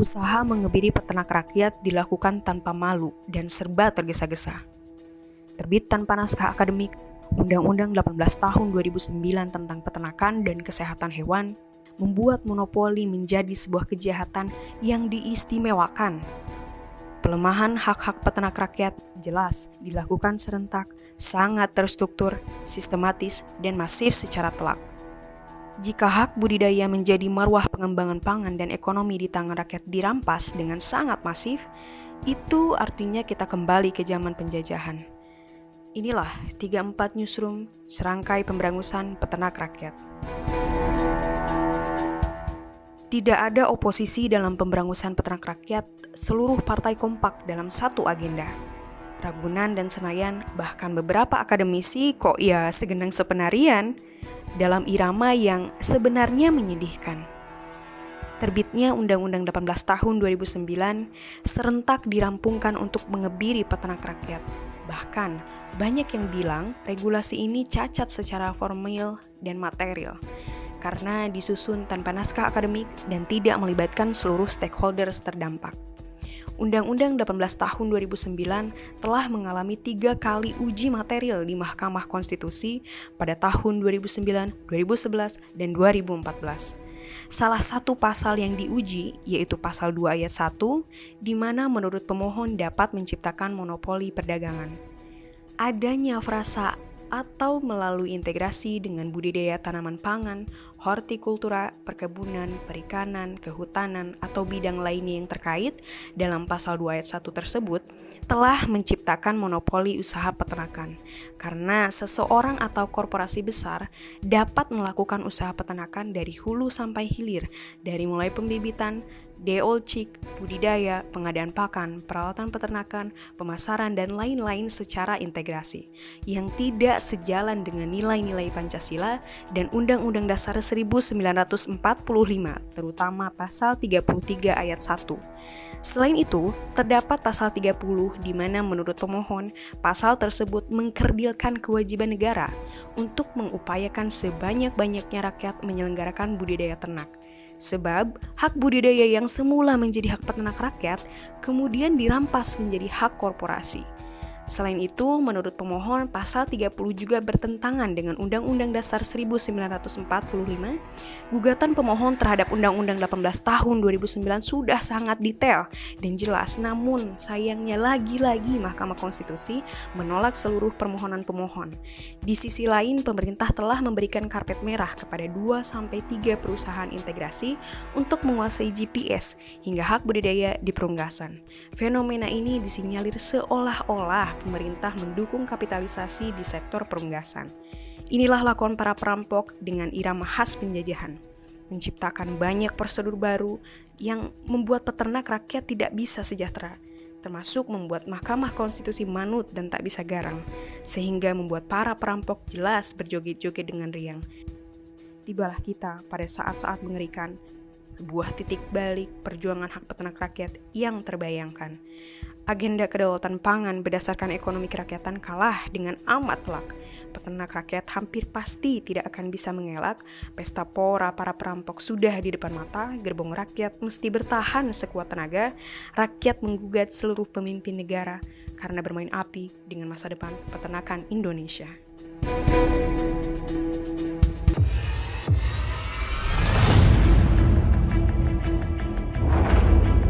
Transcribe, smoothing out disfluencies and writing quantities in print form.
Usaha mengebiri peternak rakyat dilakukan tanpa malu dan serba tergesa-gesa. Terbit tanpa naskah akademik, Undang-Undang 18 tahun 2009 tentang peternakan dan kesehatan hewan membuat monopoli menjadi sebuah kejahatan yang diistimewakan. Pelemahan hak-hak peternak rakyat jelas dilakukan serentak, sangat terstruktur, sistematis, dan masif secara telak. Jika hak budidaya menjadi marwah pengembangan pangan dan ekonomi di tangan rakyat dirampas dengan sangat masif, itu artinya kita kembali ke zaman penjajahan. Inilah 34 Newsroom, serangkai pemberangusan peternak rakyat. Tidak ada oposisi dalam pemberangusan peternak rakyat, seluruh partai kompak dalam satu agenda. Ragunan dan Senayan, bahkan beberapa akademisi kok ya segenang sepenarian, dalam irama yang sebenarnya menyedihkan. Terbitnya Undang-Undang 18 tahun 2009 serentak dirampungkan untuk mengebiri peternak rakyat. Bahkan, banyak yang bilang regulasi ini cacat secara formal dan material karena disusun tanpa naskah akademik dan tidak melibatkan seluruh stakeholders terdampak. Undang-Undang 18 tahun 2009 telah mengalami 3 kali uji material di Mahkamah Konstitusi pada tahun 2009, 2011, dan 2014. Salah satu pasal yang diuji yaitu pasal 2 ayat 1, di mana menurut pemohon dapat menciptakan monopoli perdagangan. Adanya frasa atau melalui integrasi dengan budidaya tanaman pangan, hortikultura, perkebunan, perikanan, kehutanan, atau bidang lainnya yang terkait dalam pasal 2 ayat 1 tersebut telah menciptakan monopoli usaha peternakan karena seseorang atau korporasi besar dapat melakukan usaha peternakan dari hulu sampai hilir, dari mulai pembibitan, deolcik, budidaya, pengadaan pakan, peralatan peternakan, pemasaran, dan lain-lain secara integrasi yang tidak sejalan dengan nilai-nilai Pancasila dan Undang-Undang Dasar 1945, terutama pasal 33 ayat 1. Selain itu, terdapat pasal 30 di mana menurut pemohon, pasal tersebut mengkerdilkan kewajiban negara untuk mengupayakan sebanyak-banyaknya rakyat menyelenggarakan budidaya ternak. Sebab hak budidaya yang semula menjadi hak peternak rakyat kemudian dirampas menjadi hak korporasi. Selain itu, menurut pemohon, pasal 30 juga bertentangan dengan Undang-Undang Dasar 1945. Gugatan pemohon terhadap Undang-Undang 18 tahun 2009 sudah sangat detail dan jelas, namun sayangnya lagi-lagi Mahkamah Konstitusi menolak seluruh permohonan pemohon. Di sisi lain, pemerintah telah memberikan karpet merah kepada 2-3 perusahaan integrasi untuk menguasai GPS hingga hak budidaya di perunggasan. Fenomena ini disinyalir seolah-olah pemerintah mendukung kapitalisasi di sektor perunggasan. Inilah lakon para perampok dengan irama khas penjajahan, menciptakan banyak prosedur baru yang membuat peternak rakyat tidak bisa sejahtera, termasuk membuat Mahkamah Konstitusi manut dan tak bisa garang, sehingga membuat para perampok jelas berjoget-joget dengan riang. Tibalah kita pada saat-saat mengerikan, sebuah titik balik perjuangan hak peternak rakyat yang terbayangkan. Agenda kedaulatan pangan berdasarkan ekonomi kerakyatan kalah dengan amat telak. Peternak rakyat hampir pasti tidak akan bisa mengelak. Pesta pora para perampok sudah di depan mata. Gerbong rakyat mesti bertahan sekuat tenaga. Rakyat menggugat seluruh pemimpin negara karena bermain api dengan masa depan peternakan Indonesia.